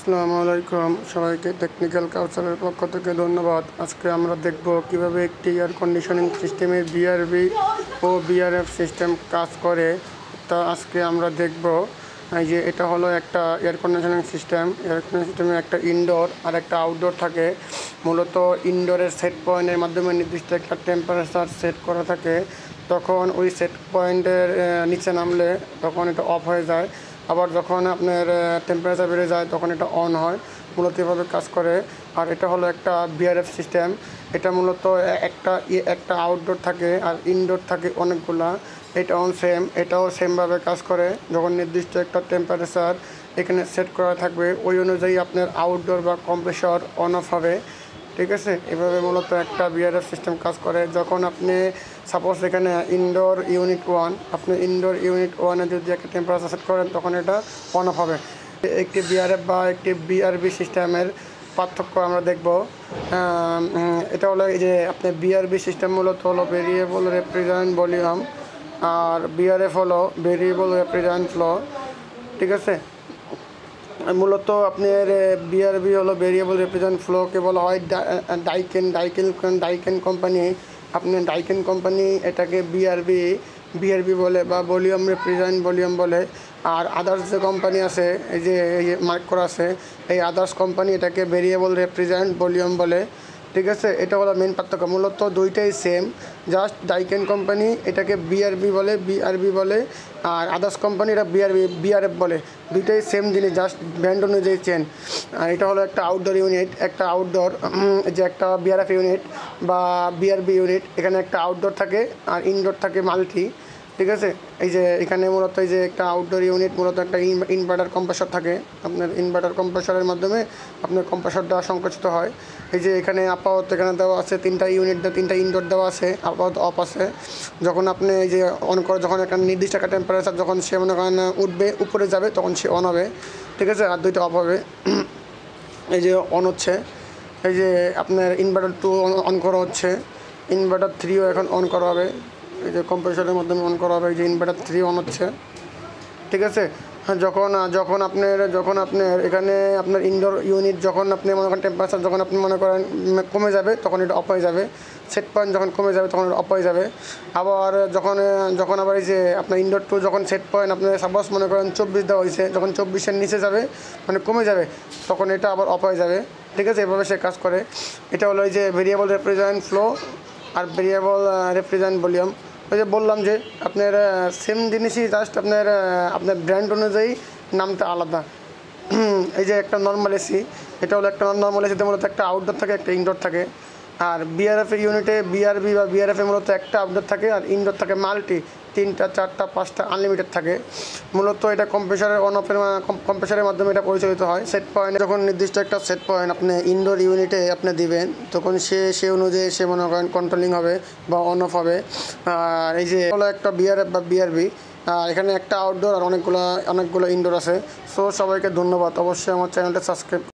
আসসালামু আলাইকুম সবাইকে টেকনিক্যাল কাউন্সিলের পক্ষ থেকে ধন্যবাদ। আজকে আমরা দেখব কিভাবে একটি এয়ার কন্ডিশনিং সিস্টেমের বিআরবি ও বিআরএফ সিস্টেম কাজ করে। তা আজকে আমরা দেখব এই যে এটা হলো একটা air conditioning system. Air conditioning সিস্টেমে একটা ইনডোর আর একটা আউটডোর থাকে। মূলত ইনডোরের সেট পয়েন্টের মাধ্যমে নির্দিষ্ট একটা টেম্পারেচার সেট করা থাকে। তখন ওই সেট পয়েন্টের নিচে নামলে তখন এটা অফ হয়ে যায়, আবার যখন আপনার টেম্পারেচার বেড়ে যায় তখন এটা অন হয়। মূলত এভাবে কাজ করে। আর এটা হলো একটা বিআরএফ সিস্টেম। এটা মূলত একটা আউটডোর থাকে আর ইনডোর থাকে অনেকগুলা। এটাও সেমভাবে কাজ করে। যখন নির্দিষ্ট একটা টেম্পারেচার এখানে সেট করা থাকবে ওই অনুযায়ী আপনার আউটডোর বা কম্প্রেসর অন অফ হবে। ঠিক আছে, এভাবে মূলত একটা বিআরএফ সিস্টেম কাজ করে। যখন আপনি সাপোজ এখানে ইনডোর ইউনিট 1, আপনি ইনডোর ইউনিট 1-এ যদি একটা টেম্পারেচার সেট করেন তখন এটা অন অফ হবে। একটি বিআরএফ বা একটি বিআরবি সিস্টেমের পার্থক্য আমরা দেখব। এটা হলো এই যে আপনার বিআরবি সিস্টেম মূলত হলো ভেরিয়েবল রেফ্রিজারেন্ট ভলিউম, আর বিআরএফ হলো ভেরিয়েবল রেফ্রিজারেন্ট ফ্লো। ঠিক আছে, মূলত আপনার বিআরবি হলো ভেরিয়েবল রেফ্রিজারেন্ট ফ্লোকে বলা হয় ডাইকেন কোম্পানি। আপনি ডাইকেন কোম্পানি এটাকে বিআরবি বলে বা ভলিউম রেফ্রিজারেন্ট ভলিউম বলে। আর আদার্স যে কোম্পানি আছে এই যে মার্ক করা আছে, এই আদার্স কোম্পানি এটাকে ভেরিয়েবল রেফ্রিজারেন্ট ভলিউম বলে। ঠিক আছে, এটা হলো মেন পার্থক্য। মূলত দুইটাই সেম, জাস্ট ডাইকেন কোম্পানি এটাকে বিআরবি বলে, আর আদার্স কোম্পানি এটা বিআরএফ বলে। দুইটাই সেম জিনিস, জাস্ট ব্র্যান্ড অনুযায়ী চেন। আর এটা হলো একটা আউটডোর ইউনিট, যে একটা বিআরএফ ইউনিট বা বিআরবি ইউনিট। এখানে একটা আউটডোর থাকে আর ইনডোর থাকে মাল্টি। ঠিক আছে, এই যে এখানে মূলত এই যে একটা আউটডোর ইউনিট মূলত একটা ইনভার্টার কম্প্রেসর থাকে। আপনার ইনভার্টার কম্প্রেসরের মাধ্যমে আপনার কম্প্রেসরটা সংকুচিত হয়। এই যে এখানে আপাতত এখানে দেওয়া আছে তিনটা ইনডোর দেওয়া আছে, আপাতত অফ আছে। যখন আপনি এই যে অন করে, যখন একটা নির্দিষ্ট একটা টেম্পারেচার যখন সে মনে করেন উঠবে উপরে যাবে তখন সে অন হবে। ঠিক আছে, আর দুইটা অফ হবে। এই যে অন হচ্ছে, এই যে আপনার ইনভার্টার 2 অন করা হচ্ছে, ইনভার্টার 3ও এখন অন করা হবে। এই যে কম্প্রেসরের মাধ্যমে অন করা হবে। এই যে ইনভার্টার 3 অন হচ্ছে। ঠিক আছে, যখন আপনার এখানে আপনার ইনডোর ইউনিট যখন আপনি মনে করেন টেম্পারেচার যখন আপনি মনে করেন কমে যাবে তখন এটা অফ হয়ে যাবে। সেট পয়েন্ট যখন কমে যাবে তখন এটা অফ হয়ে যাবে। আবার যখন আবার এই যে আপনার ইনডোর 2 যখন সেট পয়েন্ট আপনার সাপোজ মনে করেন 24 দেওয়া হয়েছে, যখন 24-এর নিচে যাবে মানে কমে যাবে তখন এটা আবার অফ হয়ে যাবে। ঠিক আছে, এভাবে সে কাজ করে। এটা হলো এই যে ভেরিয়েবল রেফ্রিজারেন্ট ফ্লো আর ভেরিয়েবল রেফ্রিজারেন্ট ভলিউম। ওই যে বললাম যে আপনার সেম জিনিসই, জাস্ট আপনার ব্র্যান্ড অনুযায়ী নামটা আলাদা। এই যে একটা নর্মাল এসি, এটা হলো একটা নর্মাল এসিতে মূলত একটা আউটডোর থাকে একটা ইনডোর থাকে। আর বিআরএফের ইউনিটে বিআরবি বা বিআরএফে মূলত একটা আউটডোর থাকে আর ইনডোর থাকে মাল্টি, 3টা 4টা 5টা আনলিমিটেড থাকে। মূলত এটা কম্প্রেসরের মাধ্যমে এটা পরিচালিত হয়। সেট পয়েন্ট যখন নির্দিষ্ট একটা সেট পয়েন্ট আপনি ইনডোর ইউনিটে আপনি দিবেন তখন সে অনুযায়ী সে মনে করেন কন্ট্রোলিং হবে বা অন অফ হবে। আর এই যে হলো একটা বিআরএফ বা বিআরবি। আর এখানে একটা আউটডোর আর অনেকগুলো ইনডোর আছে। সো সবাইকে ধন্যবাদ। অবশ্যই আমার চ্যানেলটা সাবস্ক্রাইব